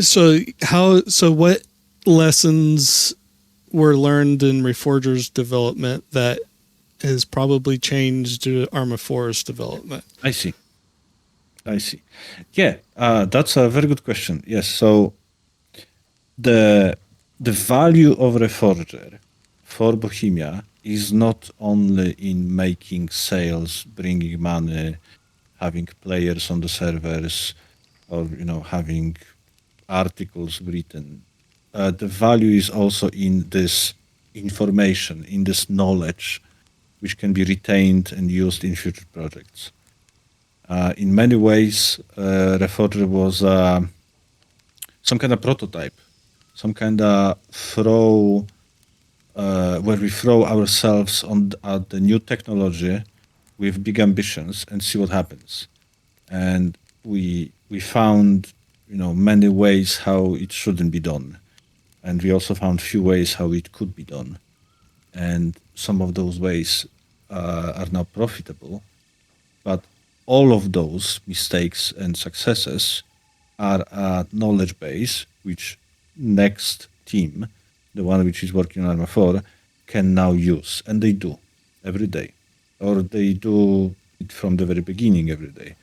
So what lessons were learned in Reforger's development that has probably changed Arma 4's development? I see. I see. Yeah, that's a very good question. Yes, so the the value of Reforger for Bohemia is not only in making sales, bringing money, having players on the servers, or having articles written. The value is also in this information, in this knowledge, which can be retained and used in future projects. In many ways, Reforger was some kind of prototype, some kind of throw where we throw ourselves on at the new technology with big ambitions and see what happens. And we found many ways how it shouldn't be done, and we also found few ways how it could be done. And some of those ways are now profitable, but all of those mistakes and successes are a knowledge base which next team, the one which is working on Arma 4, can now use. And they do every day. Or they do it from the very beginning every day.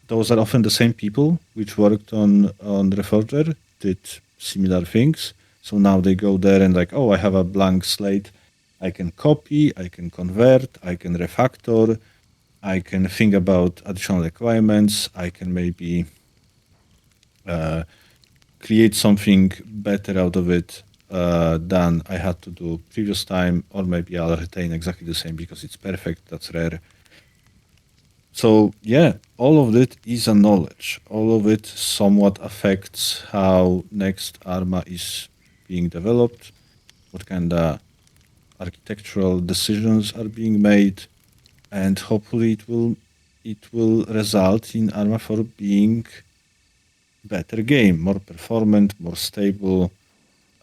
Those are often the same people which worked on Reforger, did similar things. So now they go there and like, oh, I have a blank slate. I can copy, I can convert, I can refactor, I can think about additional requirements. I can maybe create something better out of it than I had to do previous time, or maybe I'll retain exactly the same because it's perfect. That's rare. So yeah, all of it is a knowledge. All of it somewhat affects how next Arma is being developed, what kind of architectural decisions are being made, and hopefully it will result in Arma 4 being better game, more performant, more stable,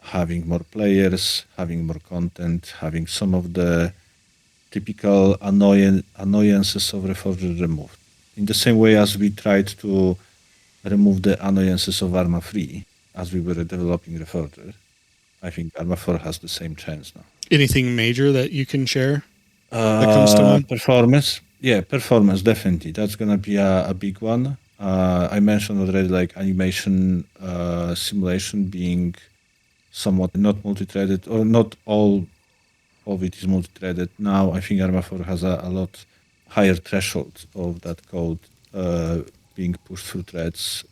having more players, having more content, having some of the typical annoyances of Reforger removed. In the same way as we tried to remove the annoyances of Arma 3 as we were developing Reforger, I think Arma 4 has the same chance now. Anything major that you can share that comes to mind? Performance. Yeah, performance, definitely. That's going to be a big one. I mentioned already like animation simulation being somewhat not multi-threaded, or not all of it is multi-threaded. Now I think Arma 4 has a lot higher threshold of that code being pushed through threads.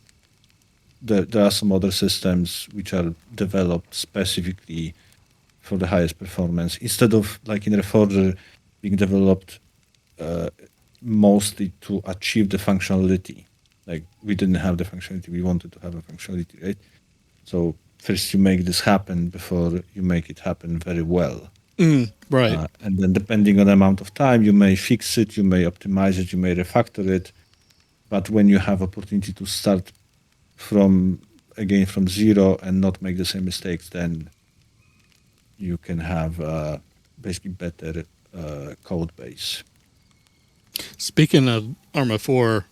There are some other systems which are developed specifically for the highest performance, instead of like in Reforger being developed mostly to achieve the functionality. Like we didn't have the functionality, we wanted to have a functionality, right? So first you make this happen before you make it happen very well. Right. And then depending on the amount of time, you may fix it, you may optimize it, you may refactor it. But when you have opportunity to start from zero and not make the same mistakes, then you can have basically better code base. Speaking of Arma 4,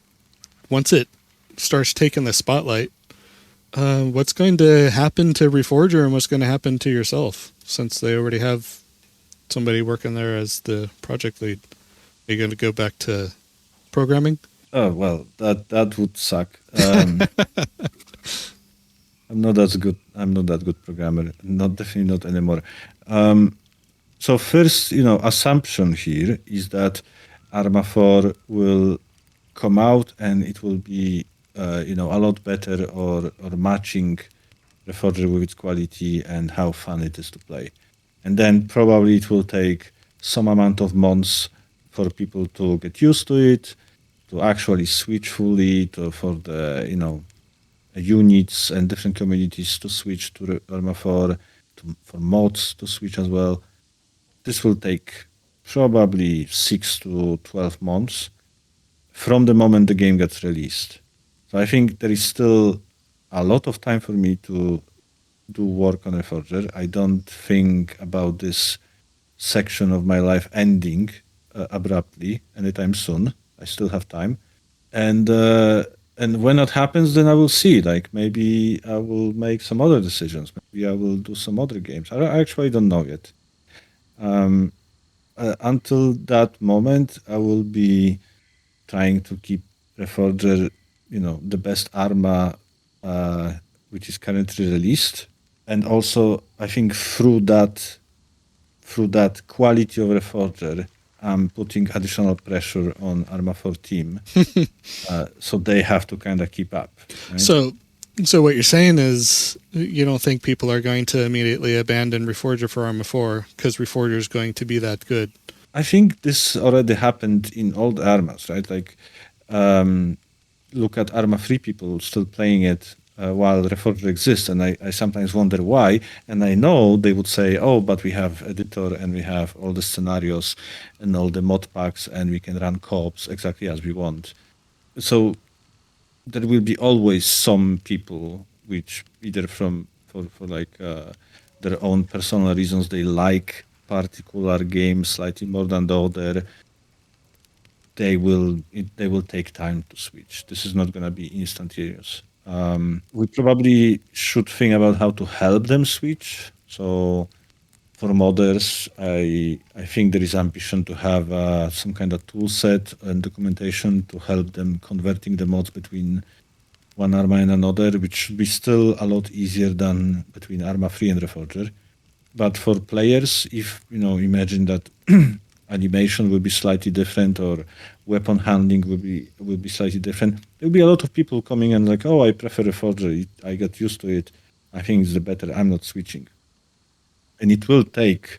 once it starts taking the spotlight, what's going to happen to Reforger and what's going to happen to yourself since they already have somebody working there as the project lead? Are you going to go back to programming? Oh well, that would suck. I'm not that good. I'm not that good programmer. Not definitely not anymore. So first, assumption here is that Arma 4 will come out and it will be, a lot better or matching Reforger with its quality and how fun it is to play. And then probably it will take some amount of months for people to get used to it, to actually switch fully, for the, units and different communities to switch to Arma 4, for mods to switch as well. This will take probably 6 to 12 months from the moment the game gets released. So I think there is still a lot of time for me to do work on Reforger. I don't think about this section of my life ending abruptly anytime soon. I still have time. And and when that happens, then I will see. Like maybe I will make some other decisions. Maybe I will do some other games. I actually don't know yet. Until that moment, I will be trying to keep Reforger, the best Arma, which is currently released, and also I think through that quality of Reforger, I'm putting additional pressure on Arma 4 team, so they have to kind of keep up. Right? So what you're saying is you don't think people are going to immediately abandon Reforger for Arma 4 because Reforger is going to be that good? I think this already happened in old Armas, right? Like, look at Arma 3 people still playing it while Reforger exists, and I sometimes wonder why. And I know they would say, oh, but we have editor and we have all the scenarios and all the mod packs, and we can run co-ops exactly as we want. So there will be always some people which either for like their own personal reasons they like particular games slightly more than the other. They will take time to switch. This is not going to be instantaneous. We probably should think about how to help them switch. So for modders, I think there is ambition to have some kind of tool set and documentation to help them converting the mods between one Arma and another, which should be still a lot easier than between Arma 3 and Reforger. But for players, if imagine that animation will be slightly different or weapon handling will be slightly different, there will be a lot of people coming and like, oh, I prefer Reforger. I got used to it. I think it's the better. I'm not switching. And it will take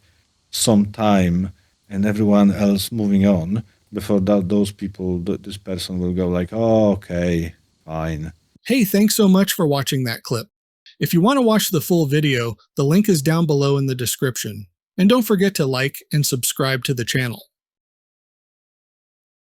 some time and everyone else moving on before those people, this person will go like, oh, okay, fine. Hey, thanks so much for watching that clip. If you want to watch the full video, the link is down below in the description. And don't forget to like and subscribe to the channel.